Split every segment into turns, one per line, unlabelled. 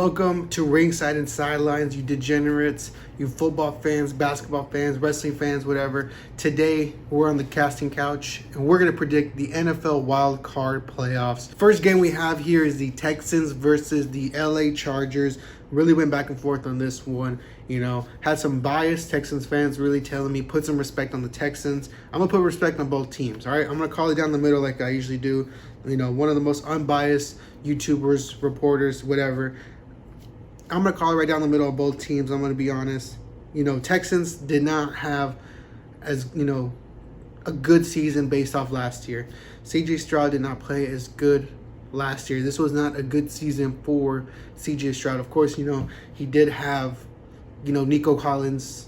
Welcome to Ringside and Sidelines, you degenerates, you football fans, basketball fans, wrestling fans, whatever. Today, we're on the casting couch, and we're going to predict the NFL Wild Card playoffs. First game we have here is the Texans versus the LA Chargers. Really went back and forth on this one. Had some biased Texans fans really telling me, put some respect on the Texans. I'm going to put respect on both teams, all right? I'm going to call it down the middle like I usually do. One of the most unbiased YouTubers, reporters, whatever. I'm going to call it right down the middle of both teams. I'm going to be honest. Texans did not have a good season based off last year. CJ Stroud did not play as good last year. This was not a good season for CJ Stroud. Of course, he did have, Nico Collins,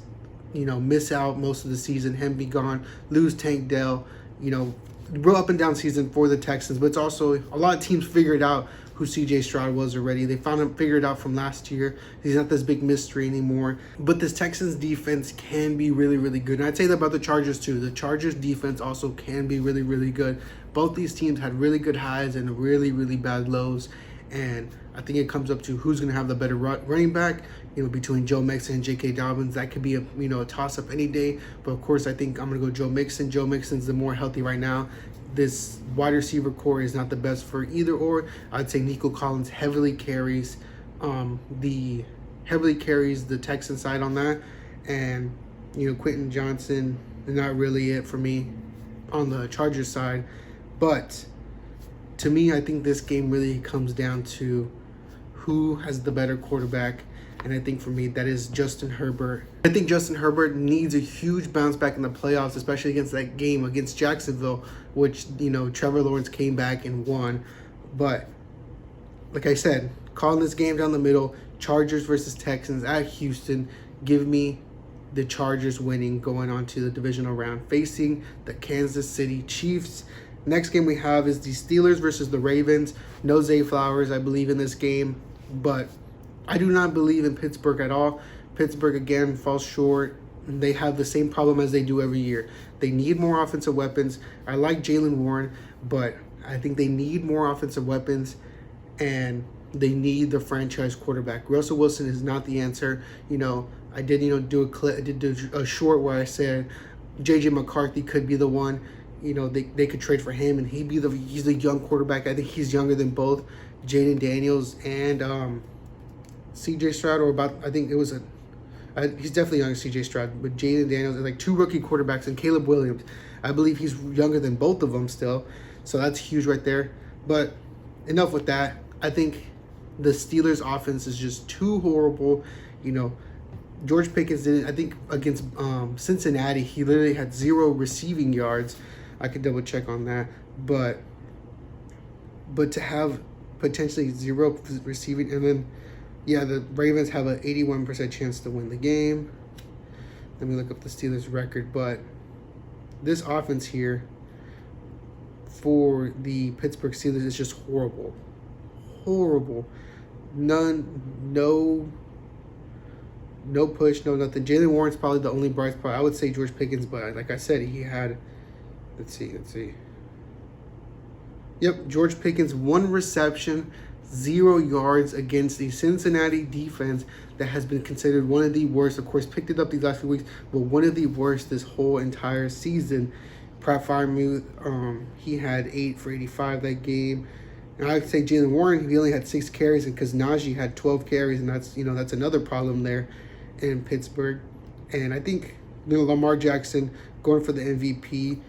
miss out most of the season, him be gone, lose Tank Dell, real up and down season for the Texans. But it's also a lot of teams figured out who CJ Stroud was already. They figured out from last year. He's not this big mystery anymore. But this Texans defense can be really, really good. And I'd say that about the Chargers too. The Chargers defense also can be really, really good. Both these teams had really good highs and really, really bad lows. And I think it comes up to who's going to have the better running back, between Joe Mixon and J.K. Dobbins. That could be a toss-up any day. But, of course, I think I'm going to go Joe Mixon. Joe Mixon's the more healthy right now. This wide receiver core is not the best for either or. I'd say Nico Collins heavily carries the Texan side on that. And, Quentin Johnson is not really it for me on the Chargers side. But to me, I think this game really comes down to who has the better quarterback. And I think for me, that is Justin Herbert. I think Justin Herbert needs a huge bounce back in the playoffs, especially against that game against Jacksonville, which, Trevor Lawrence came back and won. But like I said, calling this game down the middle, Chargers versus Texans at Houston, give me the Chargers winning, going on to the divisional round, facing the Kansas City Chiefs. Next game we have is the Steelers versus the Ravens. No Zay Flowers, I believe, in this game, but I do not believe in Pittsburgh at all. Pittsburgh, again, falls short. They have the same problem as they do every year. They need more offensive weapons. I like Jaylen Warren, but I think they need more offensive weapons, and they need the franchise quarterback. Russell Wilson is not the answer. I did, do a clip. I did do a short where I said J.J. McCarthy could be the one. They could trade for him, and he's the young quarterback. I think he's younger than both Jaden Daniels and CJ Stroud, he's definitely younger than CJ Stroud, but Jaden Daniels are like two rookie quarterbacks, and Caleb Williams, I believe he's younger than both of them still. So that's huge right there. But enough with that. I think the Steelers offense is just too horrible. George Pickens didn't, I think against Cincinnati, he literally had 0 receiving yards. I could double check on that. But to have potentially 0 receiving, and then the Ravens have an 81% chance to win the game. Let me look up the Steelers' record. But this offense here for the Pittsburgh Steelers is just horrible. Horrible. No push, no nothing. Jaylen Warren's probably the only bright spot. I would say George Pickens, but like I said, he had, let's see. Yep, George Pickens, 1 reception, 0 yards against the Cincinnati defense that has been considered one of the worst. Of course, picked it up these last few weeks, but one of the worst this whole entire season. Pratt Freiermuth, he had 8 for 85 that game. And I'd say Jaylen Warren, he only had 6 carries, because Najee had 12 carries, and that's another problem there in Pittsburgh. And I think Lamar Jackson going for the MVP,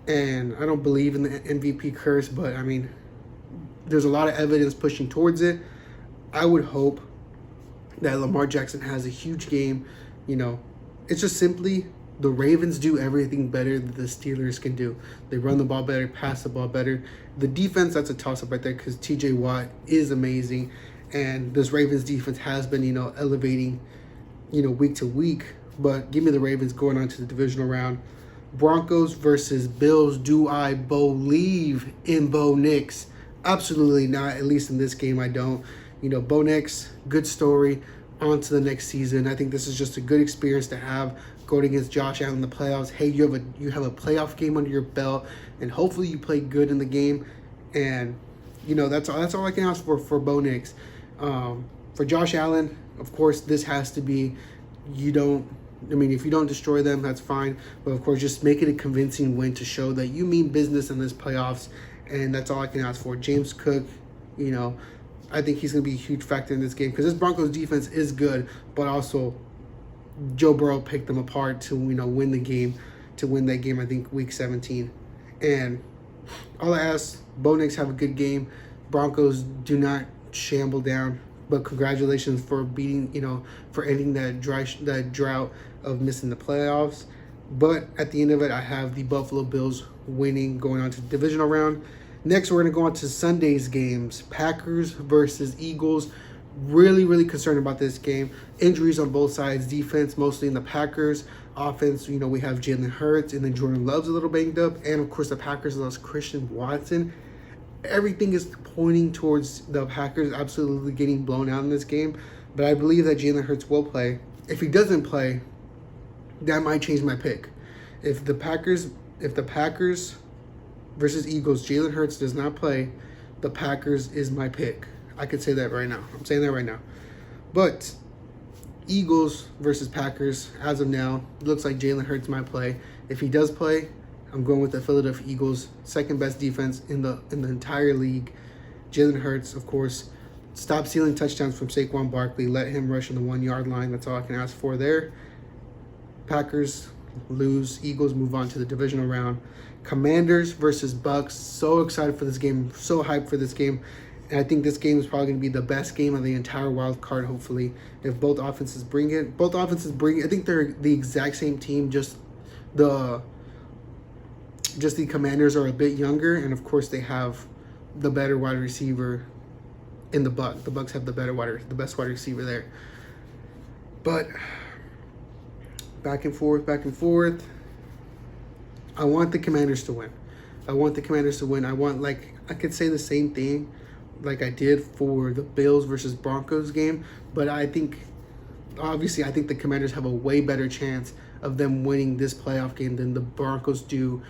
and I don't believe in the MVP curse, but I mean, there's a lot of evidence pushing towards it. I would hope that Lamar Jackson has a huge game. It's just simply the Ravens do everything better than the Steelers can do. They run the ball better, pass the ball better. The defense, that's a toss-up right there, because T.J. Watt is amazing, and this Ravens defense has been, elevating, week to week. But give me the Ravens going on to the divisional round. Broncos versus Bills. Do I believe in Bo Nix? Absolutely not. At least in this game, I don't. Bo Nix, good story. On to the next season. I think this is just a good experience to have going against Josh Allen in the playoffs. Hey, you have a playoff game under your belt, and hopefully you play good in the game. And that's all I can ask for Bo Nix. For Josh Allen, of course, this has to be, if you don't destroy them, that's fine. But of course, just make it a convincing win to show that you mean business in this playoffs. And that's all I can ask for. James Cook, I think he's going to be a huge factor in this game because this Broncos defense is good, but also Joe Burrow picked them apart to, win the game, I think, week 17. And all I ask, Bo Nix have a good game. Broncos do not shamble down. But congratulations for beating, for ending that drought of missing the playoffs. But at the end of it, I have the Buffalo Bills winning, going on to the divisional round. Next, we're going to go on to Sunday's games. Packers versus Eagles. Really, really concerned about this game. Injuries on both sides. Defense, mostly in the Packers. Offense, we have Jalen Hurts, and then Jordan Love's a little banged up. And, of course, the Packers lost Christian Watson. Everything is pointing towards the Packers absolutely getting blown out in this game. But I believe that Jalen Hurts will play. If he doesn't play, that might change my pick. If the Packers versus Eagles, Jalen Hurts does not play, the Packers is my pick. I could say that right now. I'm saying that right now. But Eagles versus Packers, as of now, looks like Jalen Hurts might play. If he does play, I'm going with the Philadelphia Eagles, second best defense in the entire league. Jalen Hurts, of course, stop stealing touchdowns from Saquon Barkley. Let him rush on the 1 yard line. That's all I can ask for there. Packers lose. Eagles move on to the divisional round. Commanders versus Bucks. So excited for this game. So hyped for this game. And I think this game is probably going to be the best game of the entire wild card, hopefully, if both offenses bring it. I think they're the exact same team, just the Commanders are a bit younger, and of course they have the better wide receiver in the Bucks. The Bucks have the best wide receiver there. But back and forth. I want the Commanders to win. I want, I could say the same thing like I did for the Bills versus Broncos game, but I think the Commanders have a way better chance of them winning this playoff game than the Broncos do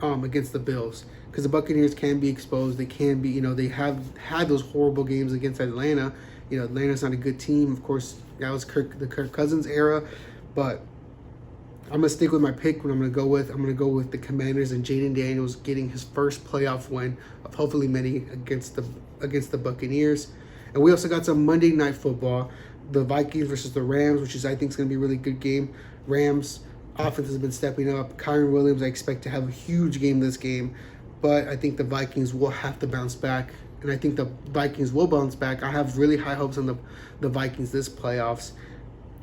against the Bills, because the Buccaneers can be exposed. They can be, they have had those horrible games against Atlanta. Atlanta's not a good team. Of course, that was the Kirk Cousins era, but I'm going to stick with my pick. I'm going to go with the Commanders and Jaden Daniels getting his first playoff win of hopefully many against the Buccaneers. And we also got some Monday Night Football, the Vikings versus the Rams, which I think is going to be a really good game. Rams offense has been stepping up. Kyron Williams, I expect to have a huge game this game, but I think the Vikings will have to bounce back, and I think the Vikings will bounce back. I have really high hopes on the Vikings this playoffs,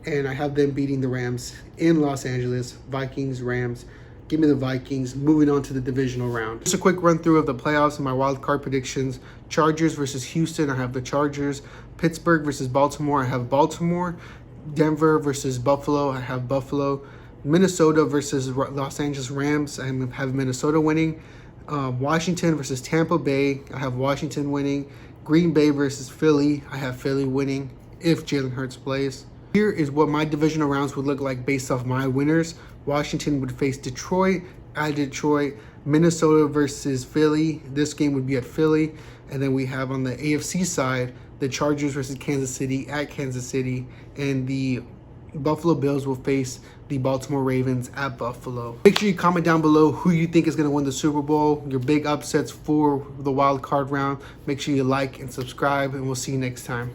and I have them beating the Rams in Los Angeles. Vikings, Rams. Give me the Vikings. Moving on to the divisional round. Just a quick run through of the playoffs and my wild card predictions. Chargers versus Houston. I have the Chargers. Pittsburgh versus Baltimore. I have Baltimore. Denver versus Buffalo. I have Buffalo. Minnesota versus Los Angeles Rams. I have Minnesota winning. Washington versus Tampa Bay. I have Washington winning. Green Bay versus Philly. I have Philly winning if Jalen Hurts plays. Here is what my divisional rounds would look like based off my winners. Washington would face Detroit at Detroit. Minnesota versus Philly. This game would be at Philly. And then we have on the AFC side, the Chargers versus Kansas City at Kansas City. And the Buffalo Bills will face the Baltimore Ravens at Buffalo. Make sure you comment down below who you think is going to win the Super Bowl, your big upsets for the wild card round. Make sure you like and subscribe, and we'll see you next time.